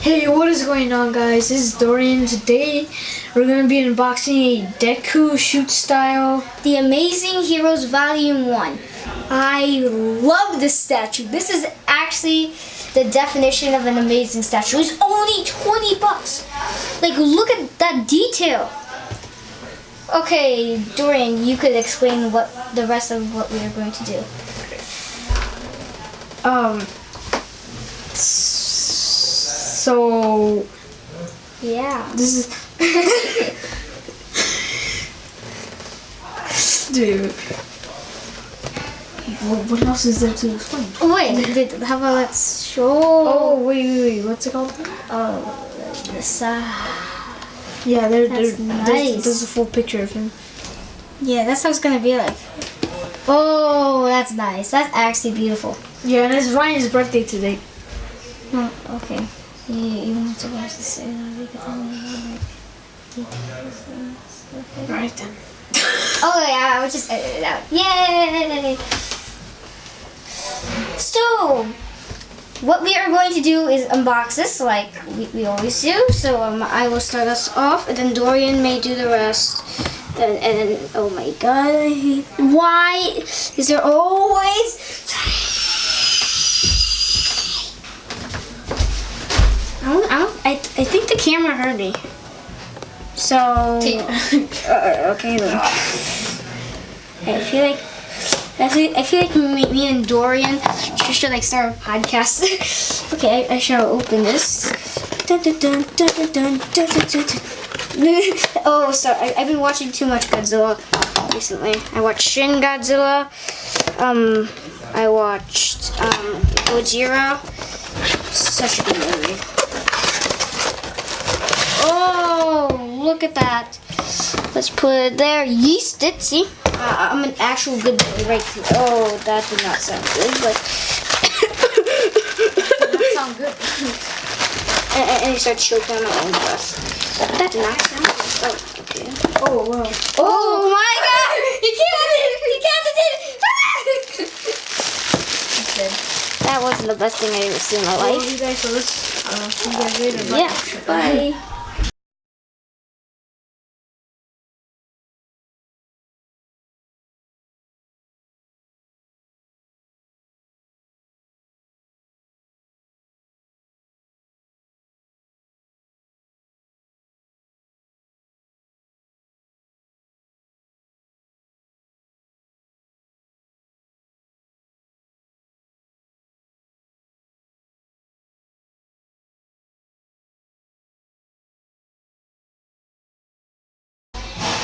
Hey, what is going on, guys? This is Dorian. Today, we're going to be unboxing a Deku shoot style. The Amazing Heroes Volume 1. I love this statue. This is actually the definition of an amazing statue. It's only 20 bucks. Like, look at that detail. Okay, Dorian, you could explain what the rest of what we are going to do. So, Yeah. this is... Dude. What else is there to explain? Oh, wait, how about let's show... Oh, wait. What's it called? This, Yeah, That's nice. there's a full picture of him. yeah, that's how it's gonna be like. Oh, that's nice. That's actually beautiful. Yeah, and it's Ryan's birthday today. Oh, okay. You don't have to watch this. Right then. Oh yeah, I would just edit it out. Yay! So, what we are going to do is unbox this like we always do. So I will start us off, and then Dorian may do the rest. And then, oh my god, I hate... Why is there always... I think the camera heard me. So, okay then. I feel like me and Dorian should like start a podcast. Okay, I shall open this. Oh, sorry. I've been watching too much Godzilla recently. I watched Shin Godzilla. I watched Gojira. Such a good movie. Oh, look at that. Let's put it there. Yeast it. See? I'm an actual good boy right here. Oh, that did not sound good, but... That sound good. and I start choking on my own breath. That did not sound good. Oh, okay. Oh, wow. Oh my god! He can't it! That wasn't the best thing I ever seen in my Well, life. you guys, so let's see you guys later. Bye. Yeah, bye.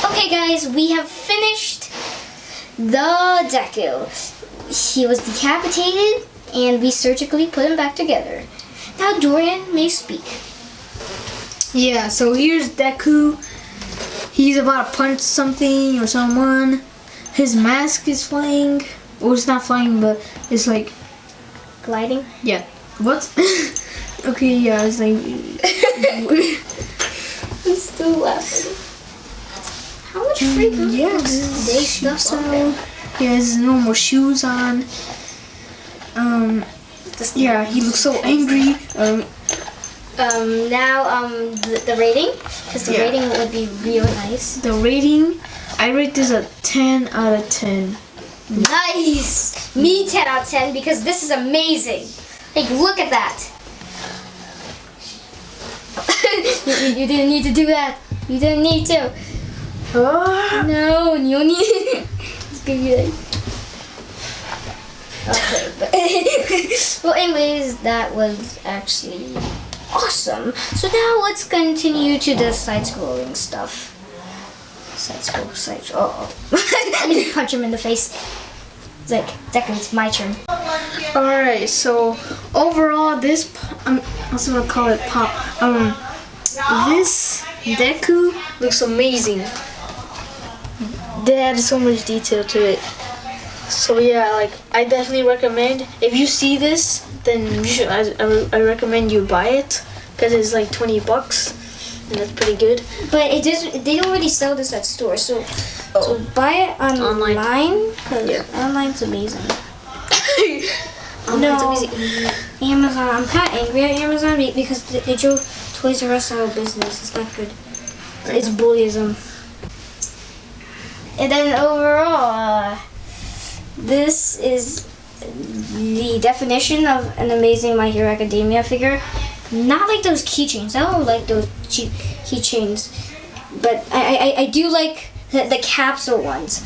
Okay guys, we have finished the Deku. He was decapitated and we surgically put him back together. Now Dorian may speak. Yeah, so here's Deku. He's about to punch something or someone. His mask is flying. Well, it's not flying, but it's like... Gliding? Yeah. What? Okay, yeah, it's like... I'm still laughing. How much free they stuff on there? He has normal shoes on. Yeah, he looks so angry. The rating? Because the rating would be real nice. The rating, I rate this a 10 out of 10. Nice! Me 10 out of 10 because this is amazing. Like, look at that. you didn't need to do that. You didn't need to. No, you need. It's gonna be like. Okay, but well, anyways, that was actually awesome. So now let's continue to the side-scrolling stuff. Oh, I need to punch him in the face. It's like, Deku, it's my turn. Alright, so overall, this I'm also gonna call it pop. This Deku looks amazing. They added so much detail to it. So yeah, like I definitely recommend. If you see this, then you should. I recommend you buy it because it's like 20 bucks, and that's pretty good. But it does. They don't really sell this at stores, so buy it online because online's amazing. Oh, No. it's easy. Amazon. I'm kind of angry at Amazon because they drove Toys R Us out of business. It's not good. It's bullyism. And then overall, this is the definition of an amazing My Hero Academia figure. Not like those keychains. I don't like those keychains, but I do like the capsule ones.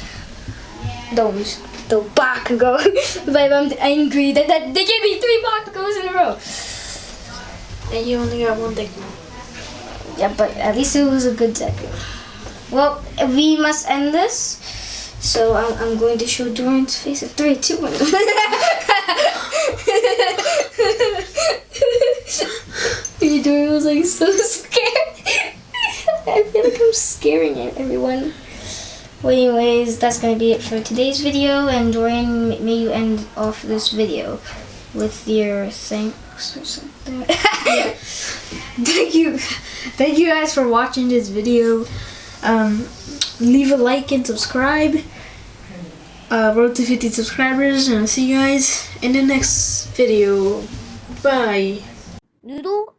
Those. The Bakugo. But I'm angry that they gave me 3 Bakugos in a row. And you only got 1 Deku. Yeah, but at least it was a good Deku. Well, we must end this. So I'm going to show Dorian's face in 3, 2, 1. Dorian was like so scared. I feel like I'm scaring everyone. Well, anyways, that's going to be it for today's video. And Dorian, may you end off this video with your thanks or something. Yeah. Thank you guys for watching this video. Leave a like and subscribe. Road to 50 subscribers, and I'll see you guys in the next video. Bye. Noodle